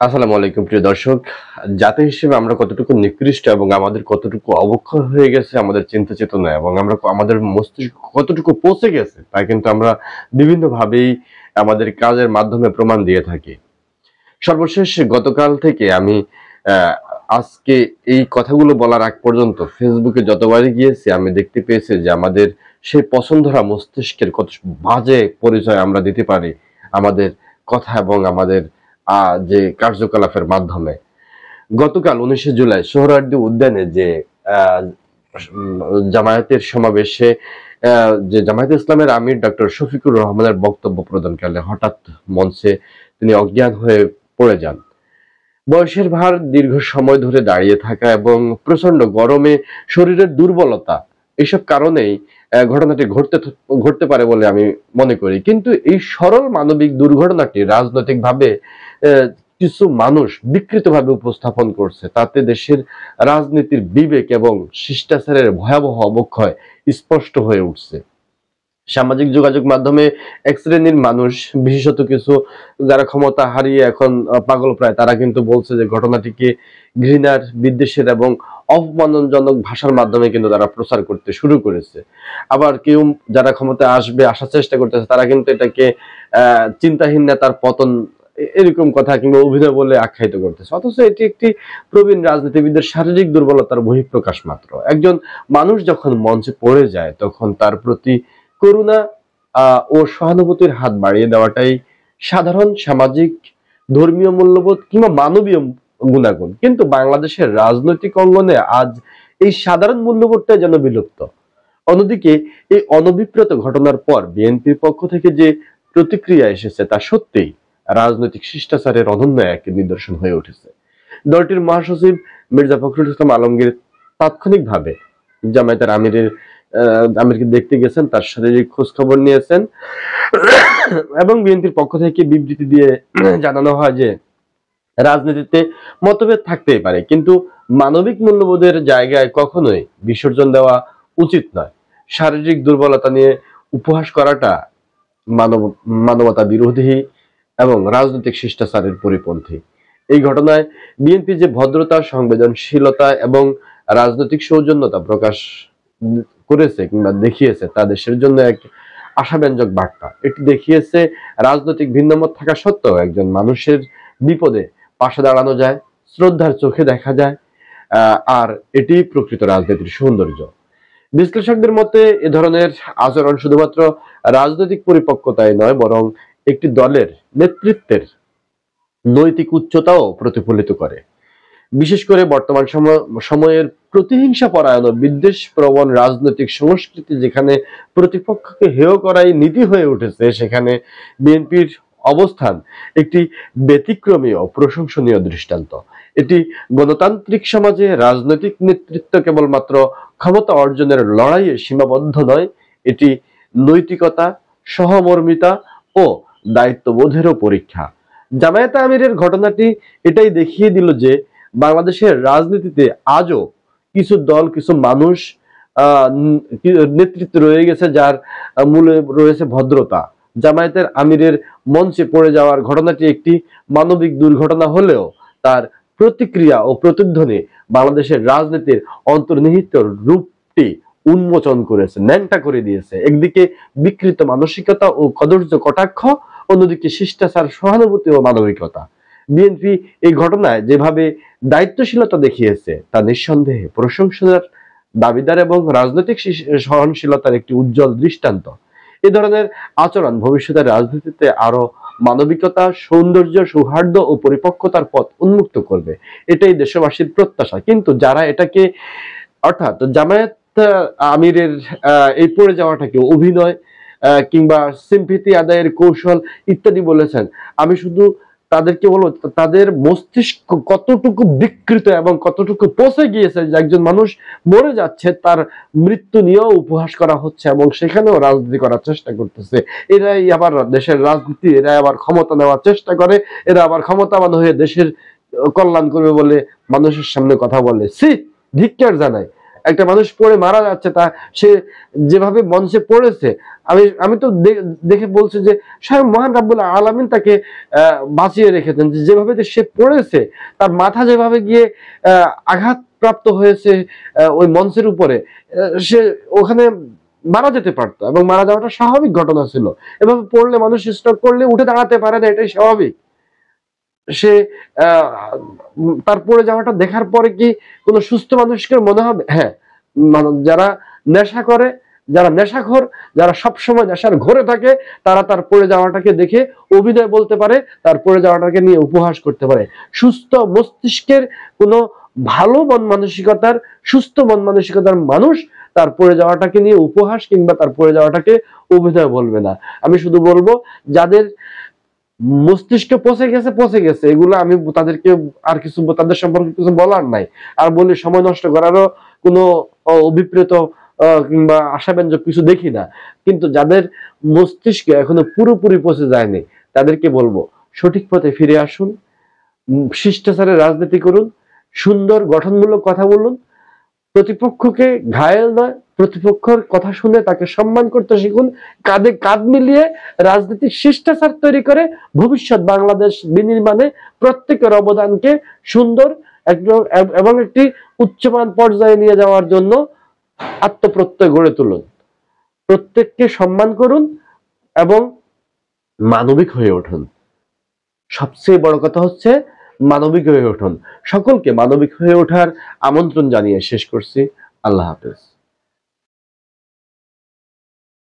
আসসালামু আলাইকুম প্রিয় দর্শক। জাতি হিসেবে আমরা কতটুকু নিকৃষ্ট এবং আমাদের কতটুকু অবক্ষয় হয়ে গেছে আমাদের চিন্তা চেতনা এবং আমরা আমাদের মস্তিষ্ক কতটুকু পচে গেছে তা কিন্তু আমরা বিভিন্নভাবেই আমাদের কাজের মাধ্যমে প্রমাণ দিয়ে থাকি। সর্বশেষ গতকাল থেকে আমি আহ, আজকে এই কথাগুলো বলার আগ পর্যন্ত ফেসবুকে যতবারই গিয়েছি আমি দেখতে পেয়েছি যে আমাদের সেই পছন্দরা মস্তিষ্কের কত বাজে পরিচয় আমরা দিতে পারি আমাদের কথা এবং আমাদের যে কার্যকলাপের মাধ্যমে। গতকাল 19শে জুলাই সোহরাওয়ার্দী উদ্যানে যে আহ, জামায়াতের সমাবেশে যে জামায়াতে ইসলামের আমির ডক্টর শফিকুর রহমানের বক্তব্য প্রদানকালে হঠাৎ মঞ্চে তিনি অজ্ঞান হয়ে পড়ে যান। বয়সের ভার, দীর্ঘ সময় ধরে দাঁড়িয়ে থাকা এবং প্রচন্ড গরমে শরীরের দুর্বলতা, এসব কারণেই ঘটনাটি ঘটতে পারে বলে আমি মনে করি। কিন্তু এই সরল মানবিক দুর্ঘটনাটি রাজনৈতিকভাবে আহ, কিছু মানুষ বিকৃতভাবে উপস্থাপন করছে, তাতে দেশের রাজনীতির বিবেক এবং শিষ্টাচারের ভয়াবহ অবক্ষয় স্পষ্ট হয়ে উঠছে। সামাজিক যোগাযোগ মাধ্যমে এক শ্রেণীর মানুষ, বিশেষত কিছু যারা ক্ষমতা হারিয়ে এখন পাগল প্রায়, তারা কিন্তু বলছে যে ঘটনাটিকে ঘৃণার, বিদ্বেষের এবং অপমানজনক ভাষার মাধ্যমে কিন্তু তারা প্রচার করতে শুরু করেছে। আবার কেউ যারা ক্ষমতায় আসার চেষ্টা করতেছে তারা কিন্তু এটাকে চিন্তাহীন নেতার পতন এরকম কথা কিংবা অভিনয় বলে আখ্যায়িত করতেছে, অথচ এটি একটি প্রবীণ রাজনীতিবিদের শারীরিক দুর্বলতার বহিঃপ্রকাশ মাত্র। একজন মানুষ যখন মঞ্চে পড়ে যায় তখন তার প্রতি করুণা ও সহানুভূতির হাত বাড়িয়ে দেওয়াটাই সাধারণ সামাজিক, ধর্মীয় মূল্যবোধ কিংবা মানবীয় গুণাগুণ। কিন্তু বাংলাদেশের রাজনৈতিক অঙ্গনে আজ এই সাধারণ মূল্যবোধটা যেন বিলুপ্ত। অন্যদিকে এই অনভিপ্রেত ঘটনার পর বিএনপির পক্ষ থেকে যে প্রতিক্রিয়া এসেছে তা সত্যিই রাজনৈতিক শিষ্টাচারের অনন্য এক নিদর্শন হয়ে উঠেছে। দলটির মহাসচিব মির্জা ফখরুল ইসলাম আলমগীর তাৎক্ষণিকভাবে জামায়াতের আমিরকে দেখতে গেছেন, তার শারীরিক খোঁজ খবর নিয়েছেন এবং বিএনপির পক্ষ থেকে বিবৃতি দিয়ে জানানো হয় যে রাজনীতিতে মতভেদ থাকতেই পারে, কিন্তু মানবিক মূল্যবোধের জায়গায় কখনোই বিসর্জন দেওয়া উচিত নয়। শারীরিক দুর্বলতা নিয়ে উপহাস করাটা মানব মানবতা বিরোধী এবং রাজনৈতিক শিষ্টাচারের পরিপন্থী। এই ঘটনায় বিএনপি যে ভদ্রতা, সংবেদনশীলতা এবং রাজনৈতিক সৌজন্যতা প্রকাশ করেছে কিংবা দেখিয়েছে তা দেশের জন্য এক আশাব্যঞ্জক বার্তা। এটি দেখিয়েছে রাজনৈতিক ভিন্নমত থাকা সত্ত্বেও একজন মানুষের বিপদে পাশে দাঁড়ানো যায়, শ্রদ্ধার চোখে দেখা যায়। আর এটি প্রকৃত রাজনীতির সৌন্দর্য। বিশ্লেষকদের মতে এ ধরনের আচরণ শুধুমাত্র রাজনৈতিক পরিপক্কতাই নয়, বরং একটি দলের নেতৃত্বের নৈতিক উচ্চতাও প্রতিফলিত করে। বিশেষ করে বর্তমান সময়ের প্রতিহিংসা পরায়ণ ও বিদ্বেষ প্রবণ রাজনৈতিক সংস্কৃতি যেখানে প্রতিপক্ষকে হেয় করাই নীতি হয়ে উঠেছে, সেখানে বিএনপির অবস্থান একটি ব্যতিক্রমী ও প্রশংসনীয় দৃষ্টান্ত। এটি গণতান্ত্রিক সমাজে রাজনৈতিক নেতৃত্ব কেবলমাত্র ক্ষমতা অর্জনের লড়াইয়ে সীমাবদ্ধ নয়, এটি নৈতিকতা, সহমর্মিতা ও দায়িত্ববোধেরও পরীক্ষা। জামায়াতে আমিরের ঘটনাটি এটাই দেখিয়ে দিল যে বাংলাদেশের রাজনীতিতে আজও কিছু দল, কিছু মানুষ নেতৃত্বে রয়ে গেছে যার মূলে রয়েছে ভদ্রতা। জামায়াতের আমিরের মঞ্চে পড়ে যাওয়ার ঘটনাটি একটি মানবিক দুর্ঘটনা হলেও তার প্রতিক্রিয়া ও প্রতিধ্বনি বাংলাদেশের রাজনীতির অন্তর্নিহিত রূপটি উন্মোচন করেছে, ন্যাংটা করে দিয়েছে। একদিকে বিকৃত মানসিকতা ও কদর্য কটাক্ষ, অন্যদিকে শিষ্টাচার, সহানুভূতি ও মানবিকতা। বিএনপি এই ঘটনায় যেভাবে দায়িত্বশীলতা দেখিয়েছে তা নিঃসন্দেহে প্রশংসার দাবিদার এবং রাজনৈতিক সহনশীলতার একটি উজ্জ্বল দৃষ্টান্ত। এ ধরনের আচরণ ভবিষ্যতের রাজনীতিতে আরো মানবিকতা, সৌন্দর্য, সৌহার্দ্য ও পরিপক্কতার পথ উন্মুক্ত করবে, এটাই দেশবাসীর প্রত্যাশা। কিন্তু যারা এটাকে, অর্থাৎ জামায়াত আমিরের এই পড়ে যাওয়াটাকে অভিনয় কিংবা সিম্পিতি আদায়ের কৌশল ইত্যাদি বলেছেন, আমি শুধু তাদেরকে বলবো তাদের মস্তিষ্ক কতটুকু বিকৃত এবং কতটুকু পচে গিয়েছে যে একজন মানুষ মরে যাচ্ছে, তার মৃত্যু নিয়েও উপহাস করা হচ্ছে এবং সেখানেও রাজনীতি করার চেষ্টা করতেছে। এরাই আবার দেশের রাজনীতি, এরা আবার ক্ষমতা নেওয়ার চেষ্টা করে, এরা আবার ক্ষমতাবান হয়ে দেশের কল্যাণ করবে বলে মানুষের সামনে কথা বলে। সি, ধিক্কার জানায়। একটা মানুষ পড়ে মারা যাচ্ছে, তা সে যেভাবে মঞ্চে পড়েছে, আমি আমি তো দেখে বলছি যে স্বয়ং মহান রাব্বুল আলামিন তাকে বাঁচিয়ে রেখেছেন, যেভাবে সে পড়েছে, তার মাথা যেভাবে গিয়ে আঘাত প্রাপ্ত হয়েছে ওই মঞ্চের উপরে, সে ওখানে মারা যেতে পারতো, এবং মারা যাওয়াটা স্বাভাবিক ঘটনা ছিল। এভাবে পড়লে মানুষ স্ট্রোক করলে উঠে দাঁড়াতে পারে না, এটাই স্বাভাবিক। সে তার পড়ে যাওয়াটা দেখার পরে কি কোনো সুস্থ মানুষকে মনে হবে? হ্যাঁ, যারা নেশা করে, যারা নেশাখোর, যারা সবসময় নেশার ঘোরে থাকে, তারা তার পড়ে যাওয়াটাকে দেখে অভিনয় বলতে পারে, তার পড়ে যাওয়াটাকে নিয়ে উপহাস করতে পারে। সুস্থ মস্তিষ্কের কোনো ভালো মন মানসিকতার, সুস্থ মন মানসিকতার মানুষ তার পড়ে যাওয়াটাকে নিয়ে উপহাস কিংবা তার পড়ে যাওয়াটাকে অভিনয় বলবে না। আমি শুধু বলবো, যাদের মস্তিষ্কে পচে গেছে, এগুলো আমি তাদেরকে আর কিছু, তাদের সম্পর্কে কিছু বলার নাই। আর বলি, সময় নষ্ট করারও কোনো অভিপ্রেত কিংবা আশাব্যঞ্জক কিছু দেখি না। কিন্তু যাদের মস্তিষ্কে এখনো পুরোপুরি পচে যায়নি, তাদেরকে বলবো সঠিক পথে ফিরে আসুন, শিষ্টাচারের রাজনীতি করুন, সুন্দর গঠনমূলক কথা বলুন, প্রতিপক্ষকে ঘায়েল নয়, প্রতিপক্ষের কথা শুনে তাকে সম্মান করতে শিখুন। কাঁধে কাঁধ মিলিয়ে রাজনৈতিক শিষ্টাচার তৈরি করে ভবিষ্যৎ বাংলাদেশ বিনির্মাণে প্রত্যেকের অবদানকে সুন্দর এবং একটি উচ্চমান পর্যায়ে নিয়ে যাওয়ার জন্য আত্মপ্রত্যয় গড়ে তুলুন। প্রত্যেককে সম্মান করুন এবং মানবিক হয়ে উঠুন। সবচেয়ে বড় কথা হচ্ছে মানবিক হয়ে উঠুন। সকলকে মানবিক হয়ে ওঠার আমন্ত্রণ জানিয়ে শেষ করছি। আল্লাহ হাফেজ।